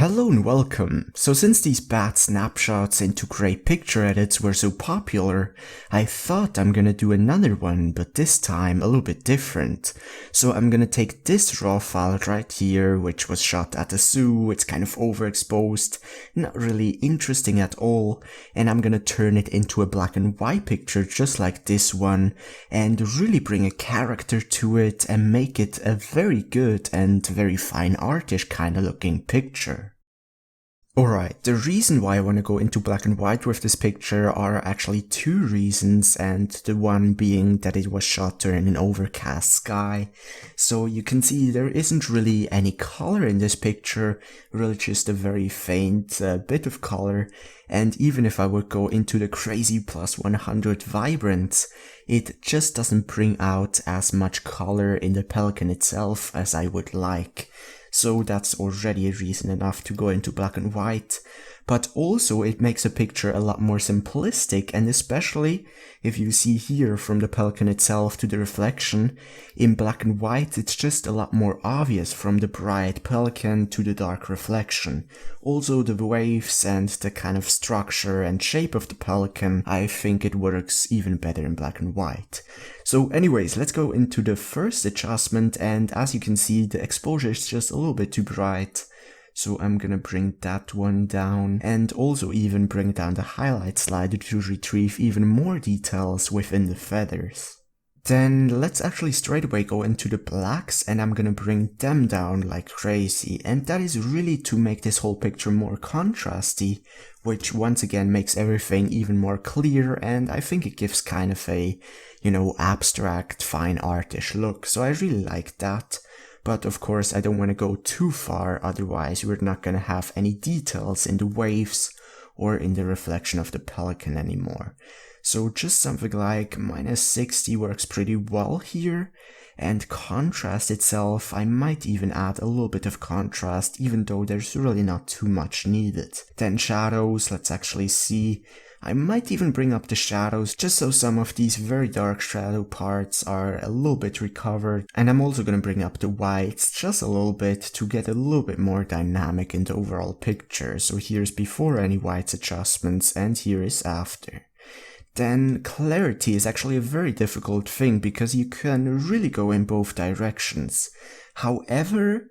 Hello and welcome. So since these bad snapshots into great picture edits were so popular, I thought I'm gonna do another one, but this time a little bit different. So I'm gonna take this raw file right here, which was shot at a zoo, it's kind of overexposed, not really interesting at all, and I'm gonna turn it into a black and white picture just like this one, and really bring a character to it and make it a very good and very fine artish kinda looking picture. Alright, the reason why I want to go into black and white with this picture are actually two reasons, and the one being that it was shot during an overcast sky. So you can see there isn't really any color in this picture, really just a very faint bit of color, and even if I would go into the crazy plus 100 vibrant, it just doesn't bring out as much color in the pelican itself as I would like. So that's already a reason enough to go into black and white, but also it makes a picture a lot more simplistic, and especially if you see here from the pelican itself to the reflection, in black and white it's just a lot more obvious from the bright pelican to the dark reflection. Also the waves and the kind of structure and shape of the pelican, I think it works even better in black and white. So anyways, let's go into the first adjustment, and as you can see the exposure is just a little bit too bright. So I'm gonna bring that one down, and also even bring down the highlight slider to retrieve even more details within the feathers. Then let's actually straight away go into the blacks, and I'm gonna bring them down like crazy, and that is really to make this whole picture more contrasty, which once again makes everything even more clear, and I think it gives kind of a, abstract, fine artish look, so I really like that. But of course I don't want to go too far, otherwise we're not going to have any details in the waves or in the reflection of the pelican anymore. So just something like -60 works pretty well here, and contrast itself, I might even add a little bit of contrast even though there's really not too much needed. Then shadows, let's actually see. I might even bring up the shadows just so some of these very dark shadow parts are a little bit recovered, and I'm also going to bring up the whites just a little bit to get a little bit more dynamic in the overall picture. So here's before any whites adjustments and here is after. Then clarity is actually a very difficult thing because you can really go in both directions. However,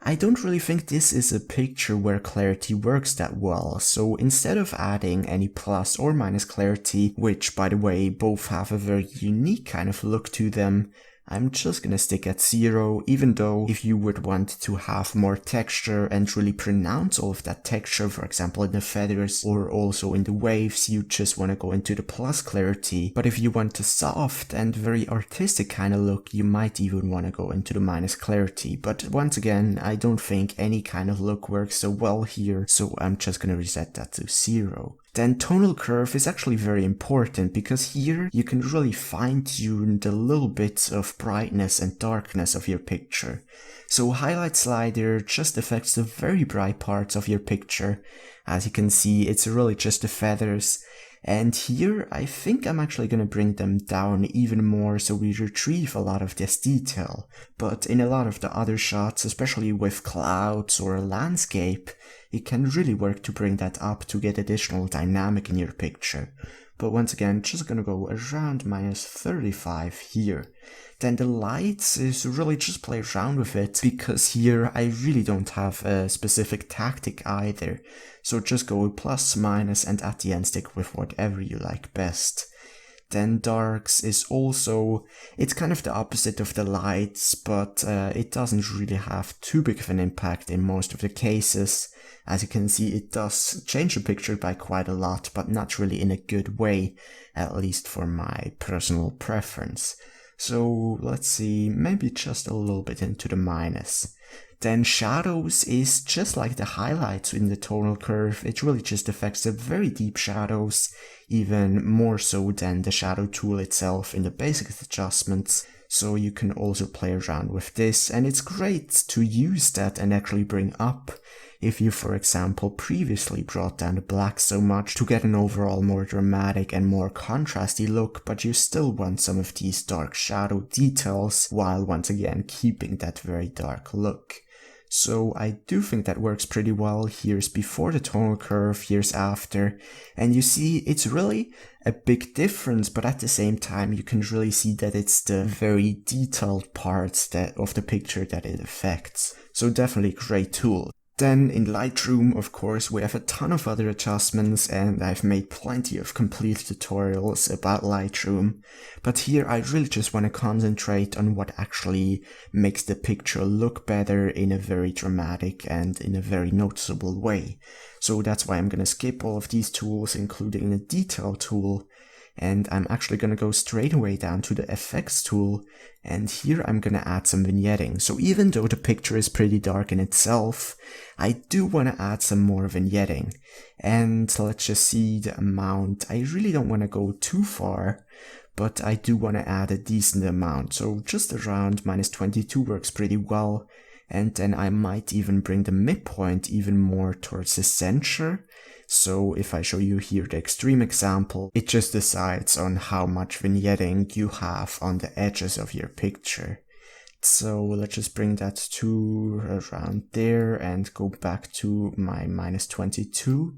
I don't really think this is a picture where clarity works that well, so instead of adding any plus or minus clarity, which by the way both have a very unique kind of look to them, I'm just gonna stick at 0, even though if you would want to have more texture and really pronounce all of that texture, for example in the feathers or also in the waves, you just want to go into the plus clarity. But if you want a soft and very artistic kind of look, you might even want to go into the minus clarity. But once again, I don't think any kind of look works so well here, so I'm just gonna reset that to 0. Then tonal curve is actually very important because here you can really fine-tune the little bits of brightness and darkness of your picture. So highlight slider just affects the very bright parts of your picture. As you can see, it's really just the feathers. And here I think I'm actually going to bring them down even more so we retrieve a lot of this detail. But in a lot of the other shots, especially with clouds or a landscape, it can really work to bring that up to get additional dynamic in your picture. But once again, just gonna go around -35 here. Then the lights is really just play around with it, because here I really don't have a specific tactic either. So just go plus, minus, and at the end stick with whatever you like best. Then darks is also, it's kind of the opposite of the lights, but it doesn't really have too big of an impact in most of the cases. As you can see, it does change the picture by quite a lot, but not really in a good way, at least for my personal preference. So let's see, maybe just a little bit into the minus. Then shadows is just like the highlights in the tonal curve, it really just affects the very deep shadows, even more so than the shadow tool itself in the basic adjustments. So you can also play around with this, and it's great to use that and actually bring up if you, for example, previously brought down the black so much to get an overall more dramatic and more contrasty look, but you still want some of these dark shadow details while once again keeping that very dark look. So I do think that works pretty well. Here's before the tonal curve, here's after, and you see it's really a big difference, but at the same time you can really see that it's the very detailed parts of the picture that it affects. So definitely a great tool. Then in Lightroom, of course, we have a ton of other adjustments, and I've made plenty of complete tutorials about Lightroom. But here I really just want to concentrate on what actually makes the picture look better in a very dramatic and in a very noticeable way. So that's why I'm going to skip all of these tools, including the detail tool. And I'm actually going to go straight away down to the effects tool, and here I'm going to add some vignetting. So even though the picture is pretty dark in itself, I do want to add some more vignetting. And let's just see the amount. I really don't want to go too far, but I do want to add a decent amount. So just around -22 works pretty well. And then I might even bring the midpoint even more towards the center. So if I show you here the extreme example, it just decides on how much vignetting you have on the edges of your picture. So let's just bring that to around there and go back to my -22.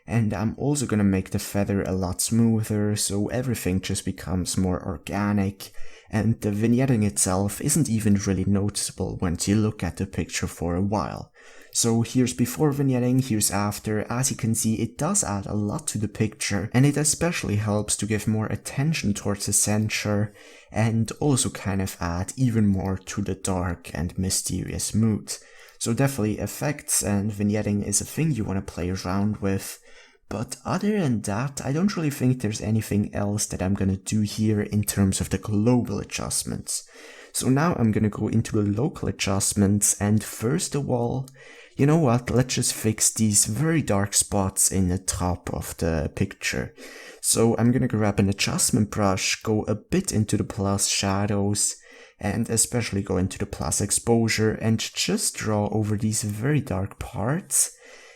And I'm also going to make the feather a lot smoother, so everything just becomes more organic, and the vignetting itself isn't even really noticeable once you look at the picture for a while. So here's before vignetting, here's after. As you can see, it does add a lot to the picture, and it especially helps to give more attention towards the center, and also kind of add even more to the dark and mysterious mood. So definitely effects and vignetting is a thing you want to play around with. But other than that, I don't really think there's anything else that I'm gonna do here in terms of the global adjustments. So now I'm gonna go into the local adjustments, and first of all, you know what, let's just fix these very dark spots in the top of the picture. So I'm gonna grab an adjustment brush, go a bit into the plus shadows, and especially go into the plus exposure, and just draw over these very dark parts.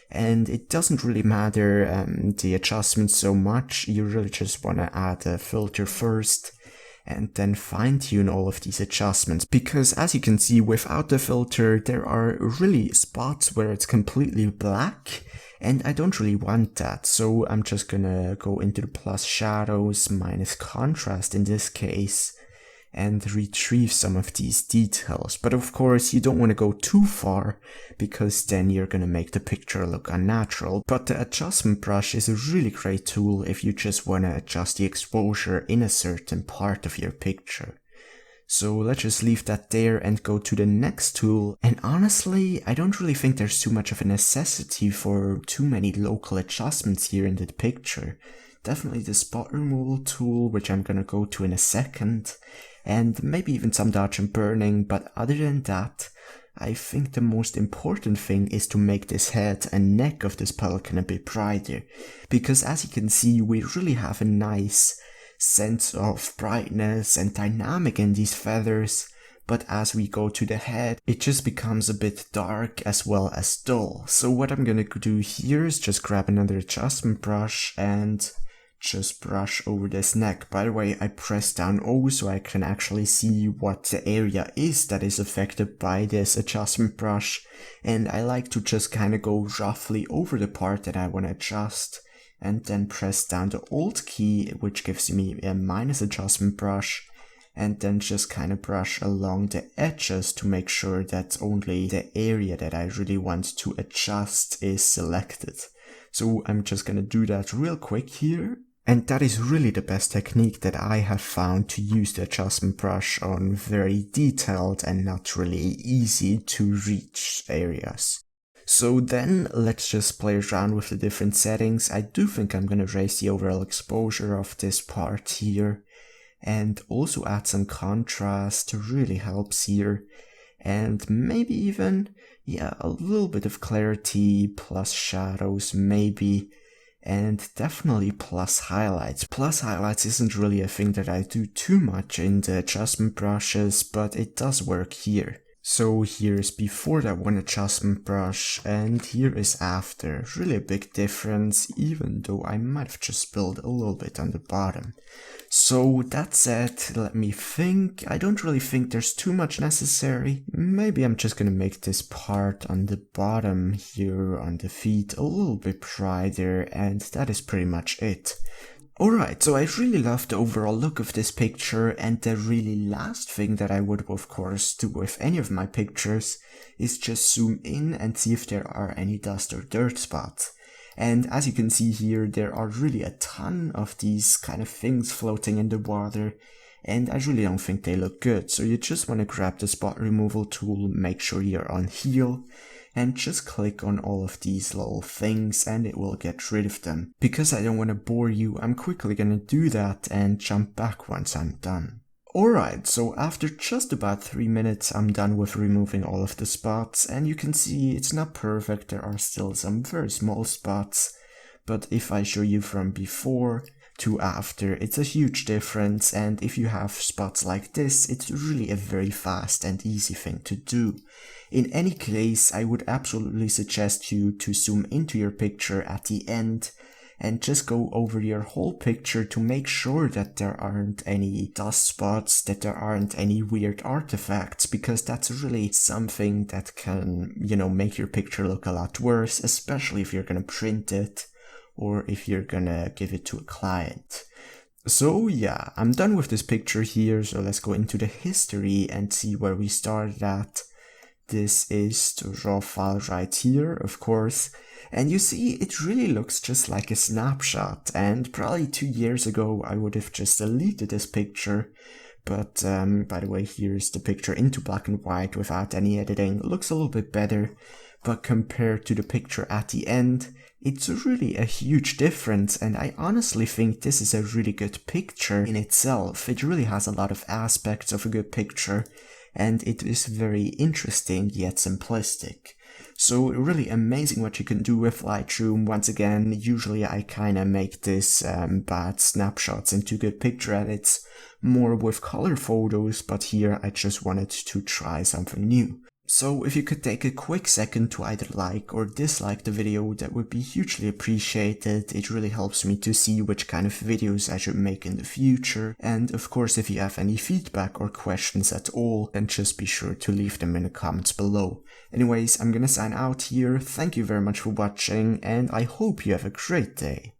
And it doesn't really matter the adjustments so much. You really just want to add a filter first and then fine-tune all of these adjustments, because as you can see, without the filter there are really spots where it's completely black, and I don't really want that. So I'm just gonna go into the plus shadows minus contrast in this case and retrieve some of these details. But of course you don't want to go too far, because then you're going to make the picture look unnatural. But the adjustment brush is a really great tool if you just want to adjust the exposure in a certain part of your picture. So let's just leave that there and go to the next tool. And honestly, I don't really think there's too much of a necessity for too many local adjustments here in the picture. Definitely the spot removal tool, which I'm gonna go to in a second, and maybe even some dodge and burning, but other than that, I think the most important thing is to make this head and neck of this pelican a bit brighter, because as you can see, we really have a nice sense of brightness and dynamic in these feathers, but as we go to the head, it just becomes a bit dark as well as dull. So what I'm gonna do here is just grab another adjustment brush and just brush over this neck. By the way, I press down O so I can actually see what the area is that is affected by this adjustment brush, and I like to just kind of go roughly over the part that I want to adjust, and then press down the Alt key, which gives me a minus adjustment brush, and then just kind of brush along the edges to make sure that only the area that I really want to adjust is selected. So I'm just gonna do that real quick here. And that is really the best technique that I have found to use the adjustment brush on very detailed and not really easy to reach areas. So then let's just play around with the different settings. I do think I'm gonna raise the overall exposure of this part here, and also add some contrast, really helps here. And maybe even, a little bit of clarity, plus shadows maybe, and definitely plus highlights. Plus highlights isn't really a thing that I do too much in the adjustment brushes, but it does work here. So here's before that one adjustment brush, and here is after. Really a big difference, even though I might have just spilled a little bit on the bottom. So that said, let me think. I don't really think there's too much necessary. Maybe I'm just gonna make this part on the bottom here on the feet a little bit brighter, and that is pretty much it. Alright, so I really love the overall look of this picture, and the really last thing that I would of course do with any of my pictures is just zoom in and see if there are any dust or dirt spots. And as you can see here, there are really a ton of these kind of things floating in the water, and I really don't think they look good. So you just want to grab the spot removal tool, make sure you're on heal, and just click on all of these little things and it will get rid of them. Because I don't want to bore you, I'm quickly gonna do that and jump back once I'm done. Alright, so after just about 3 minutes I'm done with removing all of the spots, and you can see it's not perfect, there are still some very small spots, but if I show you from before to after, it's a huge difference, and if you have spots like this, it's really a very fast and easy thing to do. In any case, I would absolutely suggest you to zoom into your picture at the end and just go over your whole picture to make sure that there aren't any dust spots, that there aren't any weird artifacts, because that's really something that can, make your picture look a lot worse, especially if you're gonna print it or if you're gonna give it to a client. So yeah, I'm done with this picture here, so let's go into the history and see where we started at. This is the raw file right here, of course, and you see it really looks just like a snapshot, and probably 2 years ago I would have just deleted this picture, but by the way, here's the picture into black and white without any editing. It looks a little bit better, but compared to the picture at the end, it's really a huge difference, and I honestly think this is a really good picture in itself. It really has a lot of aspects of a good picture, and it is very interesting yet simplistic. So really amazing what you can do with Lightroom. Once again, usually I kinda make this bad snapshots into good picture edits more with color photos, but here I just wanted to try something new. So if you could take a quick second to either like or dislike the video, that would be hugely appreciated. It really helps me to see which kind of videos I should make in the future. And of course, if you have any feedback or questions at all, then just be sure to leave them in the comments below. Anyways, I'm gonna sign out here. Thank you very much for watching, and I hope you have a great day.